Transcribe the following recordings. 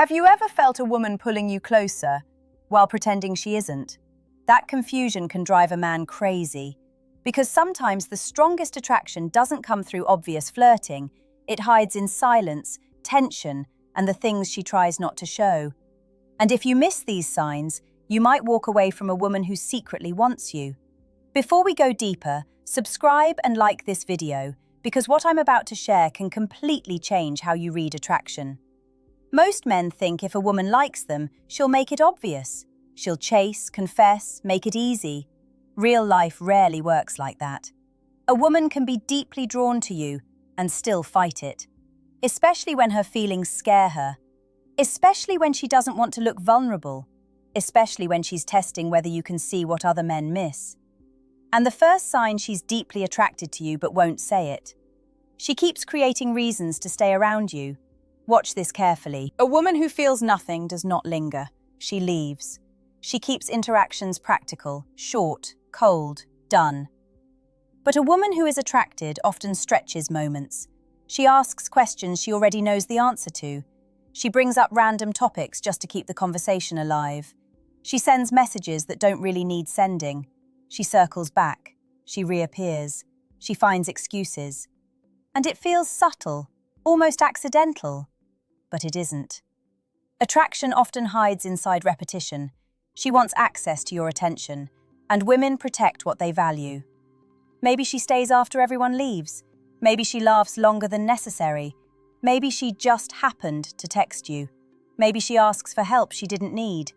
Have you ever felt a woman pulling you closer while pretending she isn't? That confusion can drive a man crazy, because sometimes the strongest attraction doesn't come through obvious flirting, it hides in silence, tension, and the things she tries not to show. And if you miss these signs, you might walk away from a woman who secretly wants you. Before we go deeper, subscribe and like this video, because what I'm about to share can completely change how you read attraction. Most men think if a woman likes them, she'll make it obvious. She'll chase, confess, make it easy. Real life rarely works like that. A woman can be deeply drawn to you and still fight it, especially when her feelings scare her, especially when she doesn't want to look vulnerable, especially when she's testing whether you can see what other men miss. And the first sign she's deeply attracted to you but won't say it. She keeps creating reasons to stay around you. Watch this carefully. A woman who feels nothing does not linger. She leaves. She keeps interactions practical, short, cold, done. But a woman who is attracted often stretches moments. She asks questions she already knows the answer to. She brings up random topics just to keep the conversation alive. She sends messages that don't really need sending. She circles back. She reappears. She finds excuses. And it feels subtle, almost accidental. But it isn't. Attraction often hides inside repetition. She wants access to your attention, and women protect what they value. Maybe she stays after everyone leaves. Maybe she laughs longer than necessary. Maybe she just happened to text you. Maybe she asks for help she didn't need.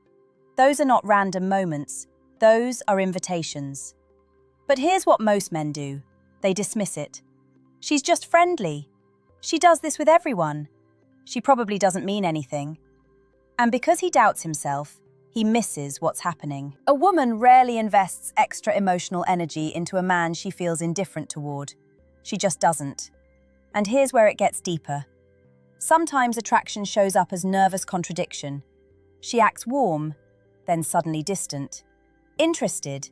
Those are not random moments. Those are invitations. But here's what most men do. They dismiss it. She's just friendly. She does this with everyone. She probably doesn't mean anything. And because he doubts himself, he misses what's happening. A woman rarely invests extra emotional energy into a man she feels indifferent toward. She just doesn't. And here's where it gets deeper. Sometimes attraction shows up as nervous contradiction. She acts warm, then suddenly distant. Interested,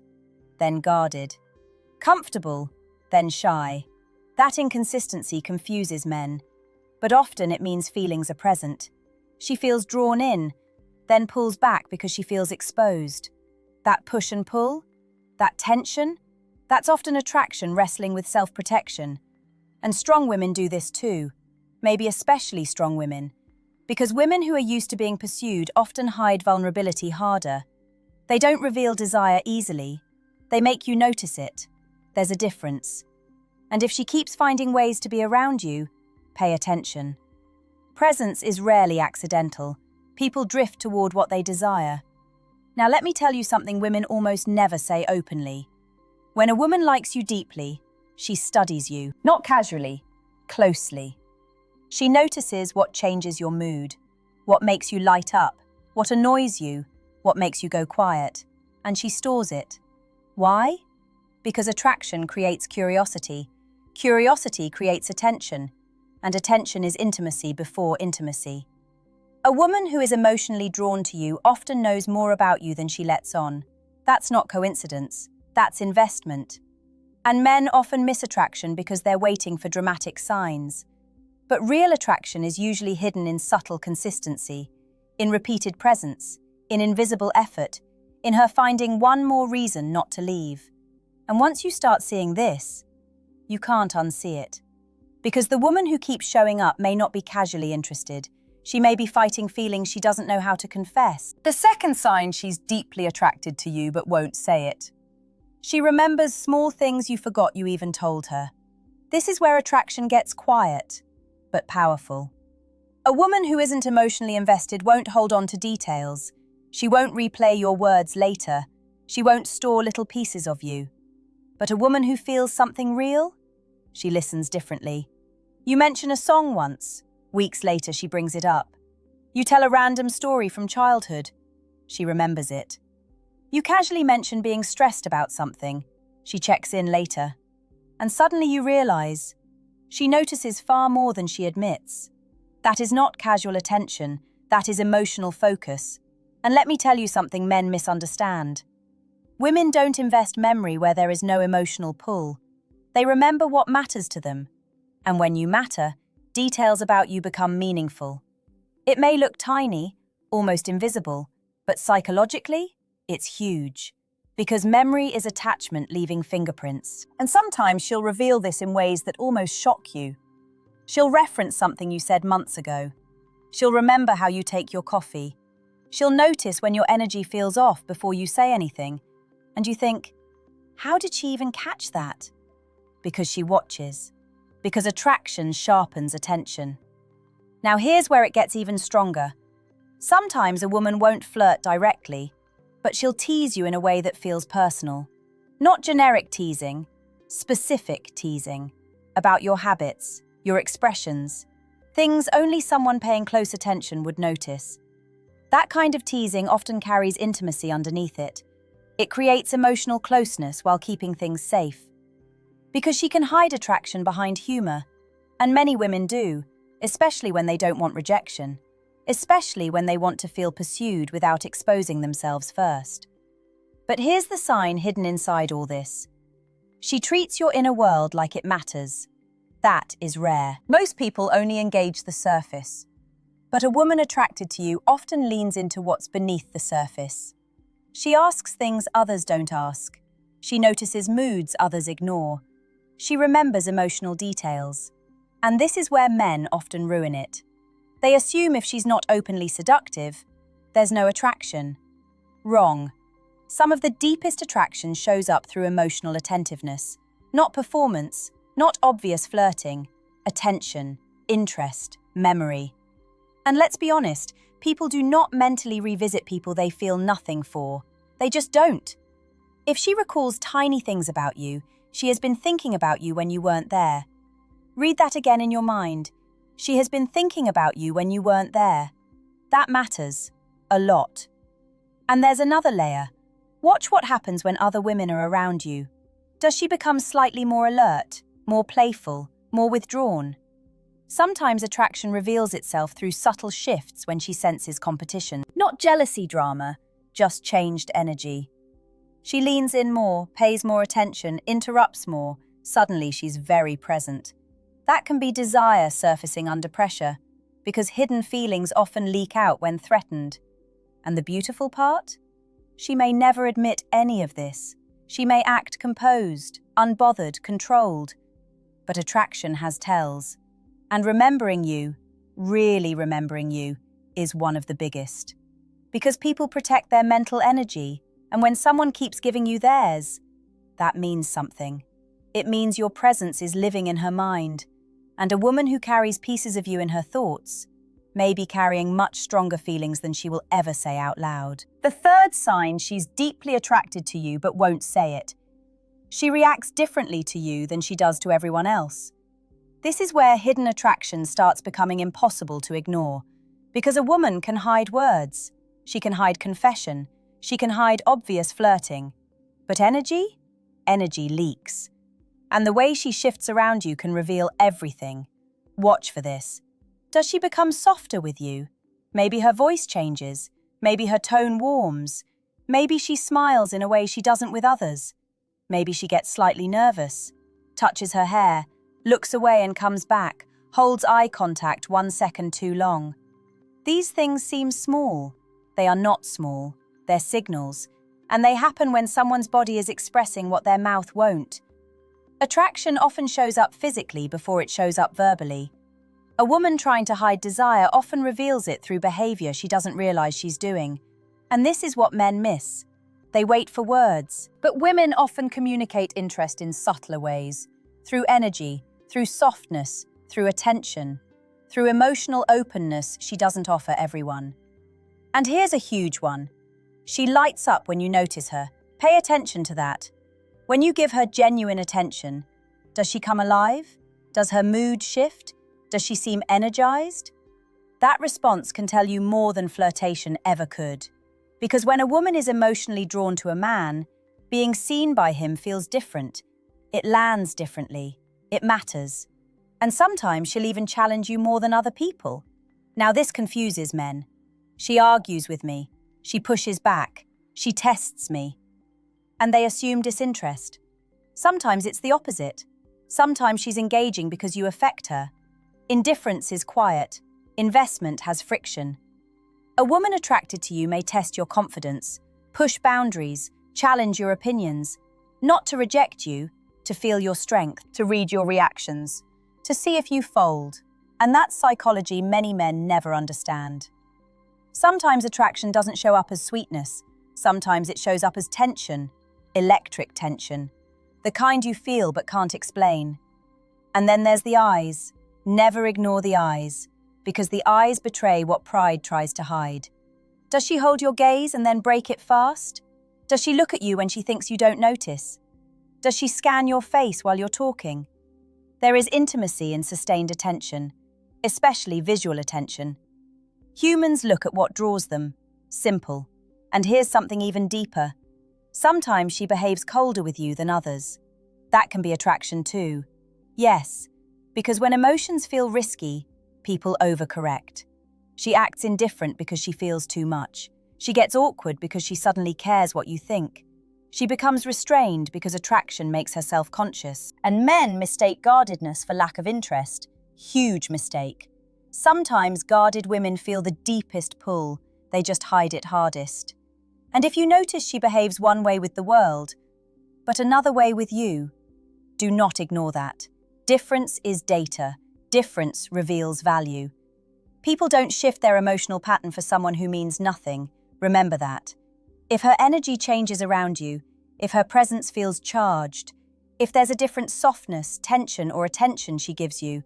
then guarded. Comfortable, then shy. That inconsistency confuses men, but often it means feelings are present. She feels drawn in, then pulls back because she feels exposed. That push and pull, that tension, that's often attraction wrestling with self-protection. And strong women do this too, maybe especially strong women, because women who are used to being pursued often hide vulnerability harder. They don't reveal desire easily. They make you notice it. There's a difference. And if she keeps finding ways to be around you, pay attention. Presence is rarely accidental. People drift toward what they desire. Now let me tell you something women almost never say openly. When a woman likes you deeply, she studies you, not casually, closely. She notices what changes your mood, what makes you light up, what annoys you, what makes you go quiet, and she stores it. Why? Because attraction creates curiosity. Curiosity creates attention, and attention is intimacy before intimacy. A woman who is emotionally drawn to you often knows more about you than she lets on. That's not coincidence, that's investment. And men often miss attraction because they're waiting for dramatic signs. But real attraction is usually hidden in subtle consistency, in repeated presence, in invisible effort, in her finding one more reason not to leave. And once you start seeing this, you can't unsee it. Because the woman who keeps showing up may not be casually interested. She may be fighting feelings she doesn't know how to confess. The second sign she's deeply attracted to you but won't say it. She remembers small things you forgot you even told her. This is where attraction gets quiet, but powerful. A woman who isn't emotionally invested won't hold on to details. She won't replay your words later. She won't store little pieces of you. But a woman who feels something real? She listens differently. You mention a song once. Weeks later, she brings it up. You tell a random story from childhood. She remembers it. You casually mention being stressed about something. She checks in later. And suddenly you realize she notices far more than she admits. That is not casual attention. That is emotional focus. And let me tell you something men misunderstand. Women don't invest memory where there is no emotional pull. They remember what matters to them. And when you matter, details about you become meaningful. It may look tiny, almost invisible, but psychologically, it's huge. Because memory is attachment leaving fingerprints. And sometimes she'll reveal this in ways that almost shock you. She'll reference something you said months ago. She'll remember how you take your coffee. She'll notice when your energy feels off before you say anything. And you think, how did she even catch that? Because she watches. Because attraction sharpens attention. Now here's where it gets even stronger. Sometimes a woman won't flirt directly, but she'll tease you in a way that feels personal. Not generic teasing, specific teasing. About your habits, your expressions, things only someone paying close attention would notice. That kind of teasing often carries intimacy underneath it. It creates emotional closeness while keeping things safe. Because she can hide attraction behind humor, and many women do, especially when they don't want rejection, especially when they want to feel pursued without exposing themselves first. But here's the sign hidden inside all this. She treats your inner world like it matters. That is rare. Most people only engage the surface. But a woman attracted to you often leans into what's beneath the surface. She asks things others don't ask. She notices moods others ignore. She remembers emotional details. And this is where men often ruin it. They assume if she's not openly seductive, there's no attraction. Wrong. Some of the deepest attraction shows up through emotional attentiveness. Not performance, not obvious flirting. Attention, interest, memory. And let's be honest, people do not mentally revisit people they feel nothing for. They just don't. If she recalls tiny things about you, she has been thinking about you when you weren't there. Read that again in your mind. She has been thinking about you when you weren't there. That matters. A lot. And there's another layer. Watch what happens when other women are around you. Does she become slightly more alert, more playful, more withdrawn? Sometimes attraction reveals itself through subtle shifts when she senses competition. Not jealousy drama, just changed energy. She leans in more, pays more attention, interrupts more. Suddenly she's very present. That can be desire surfacing under pressure, because hidden feelings often leak out when threatened. And the beautiful part? She may never admit any of this. She may act composed, unbothered, controlled. But attraction has tells. And remembering you, really remembering you, is one of the biggest. Because people protect their mental energy, and when someone keeps giving you theirs, that means something. It means your presence is living in her mind. And a woman who carries pieces of you in her thoughts may be carrying much stronger feelings than she will ever say out loud. The third sign, she's deeply attracted to you but won't say it. She reacts differently to you than she does to everyone else. This is where hidden attraction starts becoming impossible to ignore. Because a woman can hide words. She can hide confession. She can hide obvious flirting. But energy? Energy leaks. And the way she shifts around you can reveal everything. Watch for this. Does she become softer with you? Maybe her voice changes. Maybe her tone warms. Maybe she smiles in a way she doesn't with others. Maybe she gets slightly nervous, touches her hair, looks away and comes back, holds eye contact 1 second too long. These things seem small. They are not small. They're signals. And they happen when someone's body is expressing what their mouth won't. Attraction often shows up physically before it shows up verbally. A woman trying to hide desire often reveals it through behavior she doesn't realize she's doing. And this is what men miss. They wait for words. But women often communicate interest in subtler ways. Through energy, through softness, through attention, through emotional openness she doesn't offer everyone. And here's a huge one. She lights up when you notice her. Pay attention to that. When you give her genuine attention, does she come alive? Does her mood shift? Does she seem energized? That response can tell you more than flirtation ever could. Because when a woman is emotionally drawn to a man, being seen by him feels different. It lands differently. It matters. And sometimes she'll even challenge you more than other people. Now this confuses men. She argues with me. She pushes back. She tests me. And they assume disinterest. Sometimes it's the opposite. Sometimes she's engaging because you affect her. Indifference is quiet. Investment has friction. A woman attracted to you may test your confidence, push boundaries, challenge your opinions, not to reject you, to feel your strength, to read your reactions, to see if you fold. And that's psychology many men never understand. Sometimes attraction doesn't show up as sweetness. Sometimes it shows up as tension, electric tension, the kind you feel but can't explain. And then there's the eyes. Never ignore the eyes, because the eyes betray what pride tries to hide. Does she hold your gaze and then break it fast? Does she look at you when she thinks you don't notice? Does she scan your face while you're talking? There is intimacy in sustained attention, especially visual attention. Humans look at what draws them. Simple. And here's something even deeper. Sometimes she behaves colder with you than others. That can be attraction too. Yes, because when emotions feel risky, people overcorrect. She acts indifferent because she feels too much. She gets awkward because she suddenly cares what you think. She becomes restrained because attraction makes her self-conscious. And men mistake guardedness for lack of interest. Huge mistake. Sometimes guarded women feel the deepest pull, they just hide it hardest. And if you notice she behaves one way with the world, but another way with you, do not ignore that. Difference is data. Difference reveals value. People don't shift their emotional pattern for someone who means nothing. Remember that. If her energy changes around you, if her presence feels charged, if there's a different softness, tension, or attention she gives you,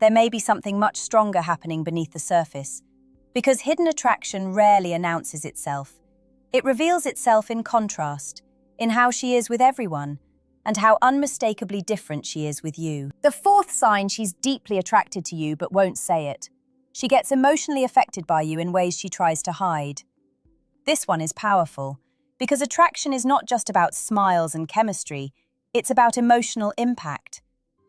there may be something much stronger happening beneath the surface. Because hidden attraction rarely announces itself. It reveals itself in contrast, in how she is with everyone, and how unmistakably different she is with you. The fourth sign, she's deeply attracted to you but won't say it. She gets emotionally affected by you in ways she tries to hide. This one is powerful, because attraction is not just about smiles and chemistry, it's about emotional impact.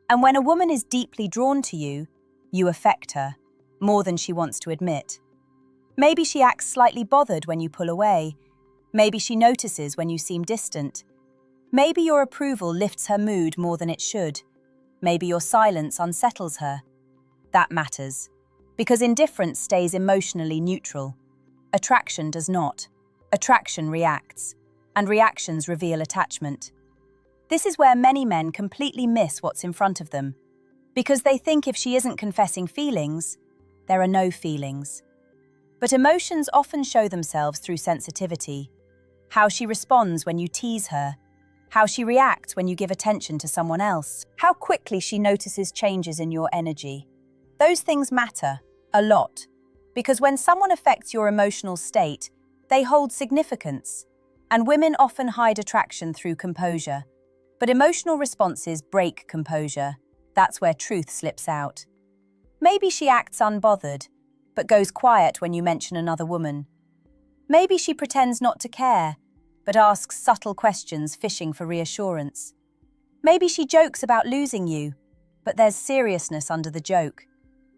And when a woman is deeply drawn to you, you affect her, more than she wants to admit. Maybe she acts slightly bothered when you pull away. Maybe she notices when you seem distant. Maybe your approval lifts her mood more than it should. Maybe your silence unsettles her. That matters, because indifference stays emotionally neutral. Attraction does not. Attraction reacts, and reactions reveal attachment. This is where many men completely miss what's in front of them, because they think if she isn't confessing feelings, there are no feelings. But emotions often show themselves through sensitivity. How she responds when you tease her, how she reacts when you give attention to someone else, how quickly she notices changes in your energy. Those things matter a lot, because when someone affects your emotional state, they hold significance, and women often hide attraction through composure. But emotional responses break composure. That's where truth slips out. Maybe she acts unbothered, but goes quiet when you mention another woman. Maybe she pretends not to care, but asks subtle questions fishing for reassurance. Maybe she jokes about losing you, but there's seriousness under the joke.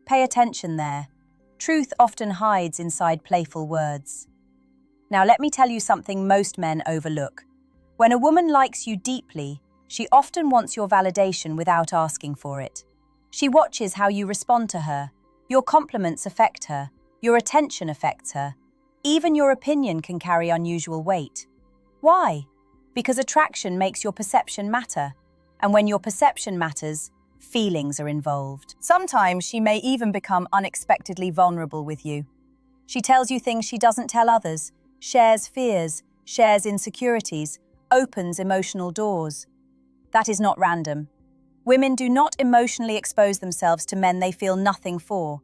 Pay attention there. Truth often hides inside playful words. Now let me tell you something most men overlook. When a woman likes you deeply, she often wants your validation without asking for it. She watches how you respond to her. Your compliments affect her. Your attention affects her. Even your opinion can carry unusual weight. Why? Because attraction makes your perception matter. And when your perception matters, feelings are involved. Sometimes she may even become unexpectedly vulnerable with you. She tells you things she doesn't tell others, shares fears, shares insecurities, opens emotional doors. That is not random. Women do not emotionally expose themselves to men they feel nothing for.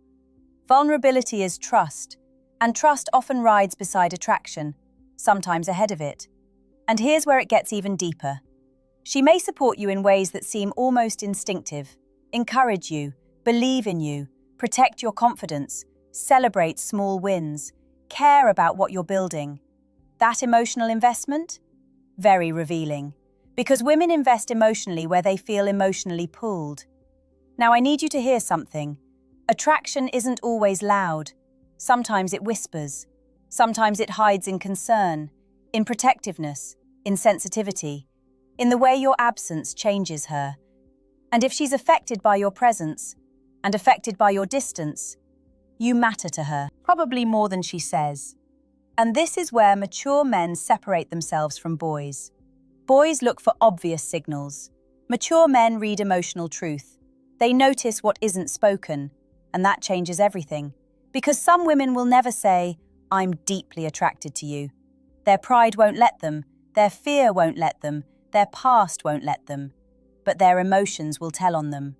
Vulnerability is trust, and trust often rides beside attraction, sometimes ahead of it. And here's where it gets even deeper. She may support you in ways that seem almost instinctive, encourage you, believe in you, protect your confidence, celebrate small wins, care about what you're building. That emotional investment? Very revealing. Because women invest emotionally where they feel emotionally pulled. Now I need you to hear something. Attraction isn't always loud. Sometimes it whispers. Sometimes it hides in concern, in protectiveness, in sensitivity, in the way your absence changes her. And if she's affected by your presence, and affected by your distance, You matter to her, probably more than she says. And this is where mature men separate themselves from boys. Boys look for obvious signals. Mature men read emotional truth. They notice what isn't spoken, and that changes everything. Because some women will never say, "I'm deeply attracted to you." Their pride won't let them, their fear won't let them, their past won't let them. But their emotions will tell on them.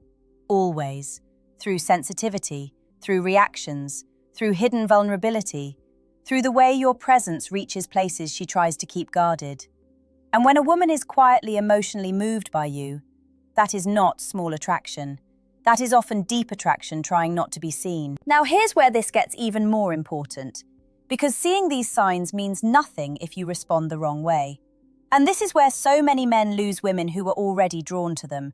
Always. Through sensitivity, through reactions, through hidden vulnerability, through the way your presence reaches places she tries to keep guarded. And when a woman is quietly emotionally moved by you, that is not small attraction. That is often deep attraction trying not to be seen. Now here's where this gets even more important, because seeing these signs means nothing if you respond the wrong way. And this is where so many men lose women who are already drawn to them.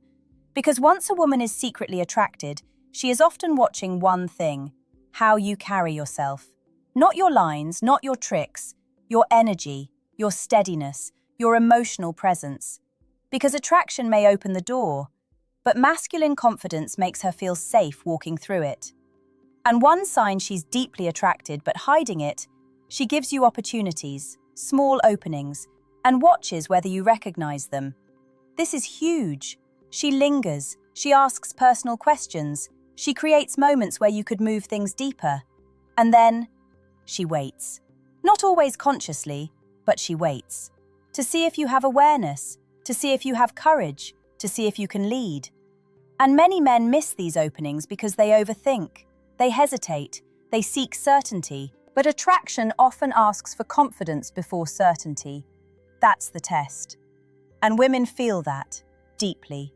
Because once a woman is secretly attracted, she is often watching one thing: how you carry yourself. Not your lines, not your tricks, your energy, your steadiness, your emotional presence. Because attraction may open the door, but masculine confidence makes her feel safe walking through it. And one sign she's deeply attracted but hiding it, she gives you opportunities, small openings, and watches whether you recognize them. This is huge. She lingers, she asks personal questions, she creates moments where you could move things deeper. And then, she waits. Not always consciously, but she waits. To see if you have awareness, to see if you have courage, to see if you can lead. And many men miss these openings because they overthink, they hesitate, they seek certainty. But attraction often asks for confidence before certainty. That's the test. And women feel that, deeply.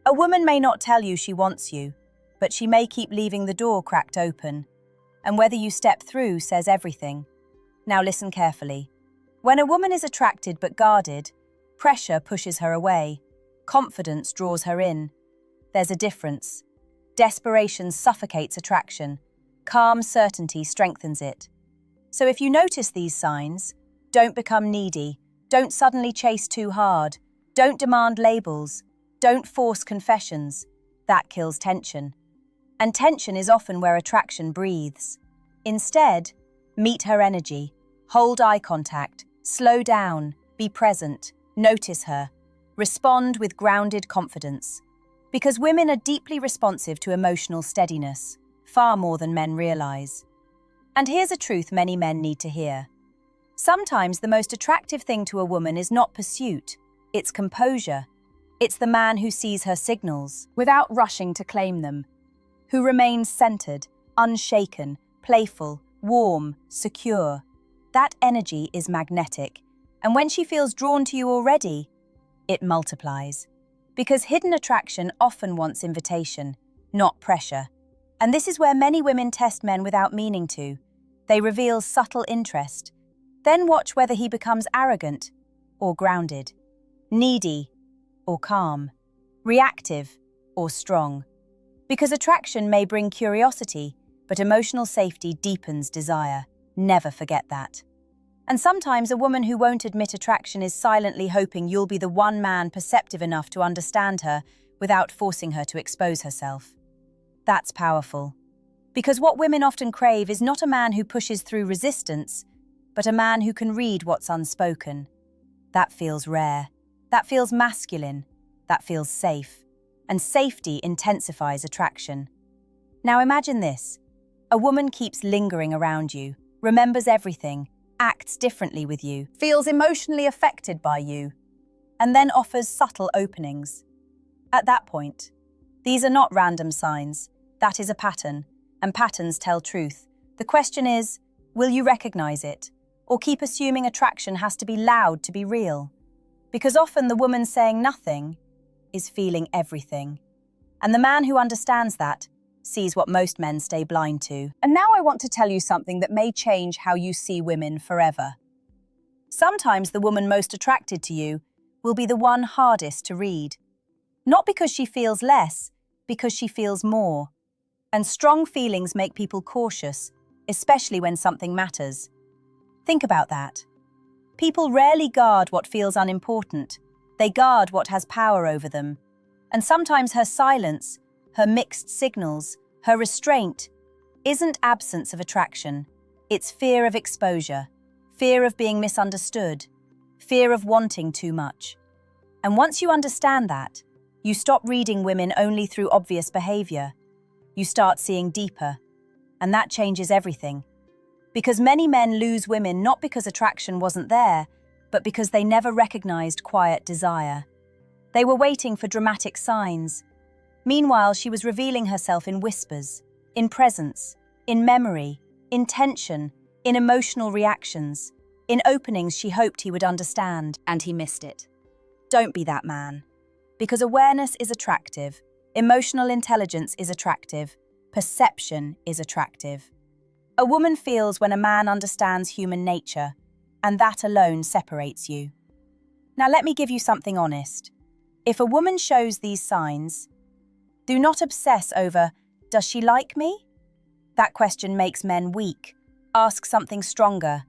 A woman may not tell you she wants you, but she may keep leaving the door cracked open. And whether you step through says everything. Now listen carefully. When a woman is attracted but guarded, pressure pushes her away. Confidence draws her in. There's a difference. Desperation suffocates attraction. Calm certainty strengthens it. So if you notice these signs, don't become needy. Don't suddenly chase too hard. Don't demand labels. Don't force confessions. That kills tension. And tension is often where attraction breathes. Instead, meet her energy. Hold eye contact. Slow down. Be present. Notice her. Respond with grounded confidence. Because women are deeply responsive to emotional steadiness, far more than men realize. And here's a truth many men need to hear. Sometimes the most attractive thing to a woman is not pursuit, it's composure. It's the man who sees her signals without rushing to claim them, who remains centered, unshaken, playful, warm, secure. That energy is magnetic, and when she feels drawn to you already, it multiplies. Because hidden attraction often wants invitation, not pressure. And this is where many women test men without meaning to. They reveal subtle interest. Then watch whether he becomes arrogant or grounded, needy or calm, reactive or strong. Because attraction may bring curiosity, but emotional safety deepens desire. Never forget that. And sometimes a woman who won't admit attraction is silently hoping you'll be the one man perceptive enough to understand her without forcing her to expose herself. That's powerful. Because what women often crave is not a man who pushes through resistance, but a man who can read what's unspoken. That feels rare. That feels masculine. That feels safe. And safety intensifies attraction. Now imagine this. A woman keeps lingering around you, remembers everything, acts differently with you, feels emotionally affected by you, and then offers subtle openings. At that point, these are not random signs. That is a pattern, and patterns tell truth. The question is, will you recognize it, or keep assuming attraction has to be loud to be real? Because often the woman saying nothing is feeling everything. And the man who understands that sees what most men stay blind to. And now I want to tell you something that may change how you see women forever. Sometimes the woman most attracted to you will be the one hardest to read. Not because she feels less, because she feels more. And strong feelings make people cautious, especially when something matters. Think about that. People rarely guard what feels unimportant. They guard what has power over them. And sometimes her silence, her mixed signals, her restraint isn't absence of attraction. It's fear of exposure, fear of being misunderstood, fear of wanting too much. And once you understand that, you stop reading women only through obvious behavior. You start seeing deeper, and that changes everything. Because many men lose women not because attraction wasn't there, but because they never recognized quiet desire. They were waiting for dramatic signs. Meanwhile, she was revealing herself in whispers, in presence, in memory, in tension, in emotional reactions, in openings she hoped he would understand, and he missed it. Don't be that man. Because awareness is attractive, emotional intelligence is attractive, perception is attractive. A woman feels when a man understands human nature, and that alone separates you. Now let me give you something honest. If a woman shows these signs, do not obsess over, does she like me? That question makes men weak. Ask something stronger.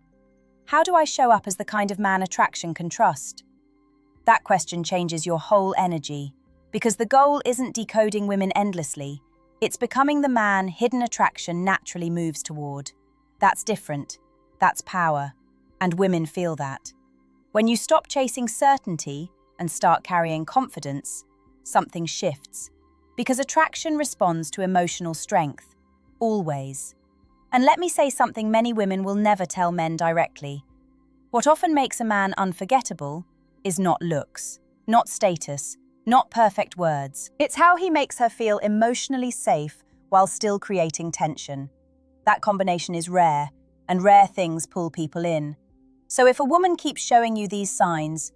How do I show up as the kind of man attraction can trust? That question changes your whole energy, because the goal isn't decoding women endlessly. It's becoming the man hidden attraction naturally moves toward. That's different. That's power. And women feel that. When you stop chasing certainty and start carrying confidence, something shifts. Because attraction responds to emotional strength. Always. And let me say something many women will never tell men directly. What often makes a man unforgettable is not looks, not status, not perfect words. It's how he makes her feel emotionally safe while still creating tension. That combination is rare, and rare things pull people in. So if a woman keeps showing you these signs,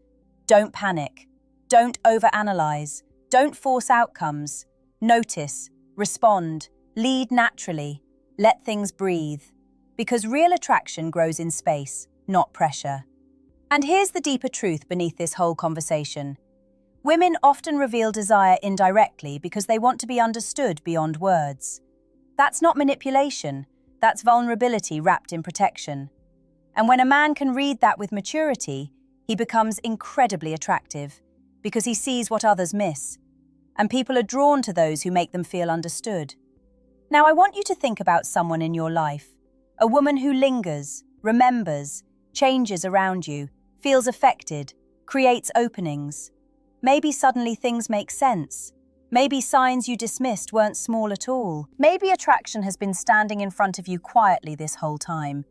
don't panic, don't overanalyze, don't force outcomes. Notice, respond, lead naturally, let things breathe. Because real attraction grows in space, not pressure. And here's the deeper truth beneath this whole conversation. Women often reveal desire indirectly because they want to be understood beyond words. That's not manipulation, that's vulnerability wrapped in protection. And when a man can read that with maturity, he becomes incredibly attractive because he sees what others miss. And people are drawn to those who make them feel understood. Now I want you to think about someone in your life, a woman who lingers, remembers, changes around you, feels affected, creates openings. Maybe suddenly things make sense. Maybe signs you dismissed weren't small at all. Maybe attraction has been standing in front of you quietly this whole time.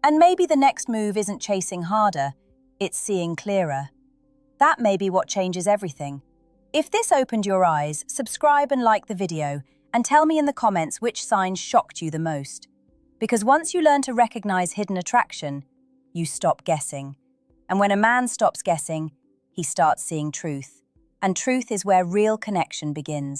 And maybe the next move isn't chasing harder, it's seeing clearer. That may be what changes everything. If this opened your eyes, subscribe and like the video, and tell me in the comments which signs shocked you the most. Because once you learn to recognize hidden attraction, you stop guessing. And when a man stops guessing, he starts seeing truth. And truth is where real connection begins.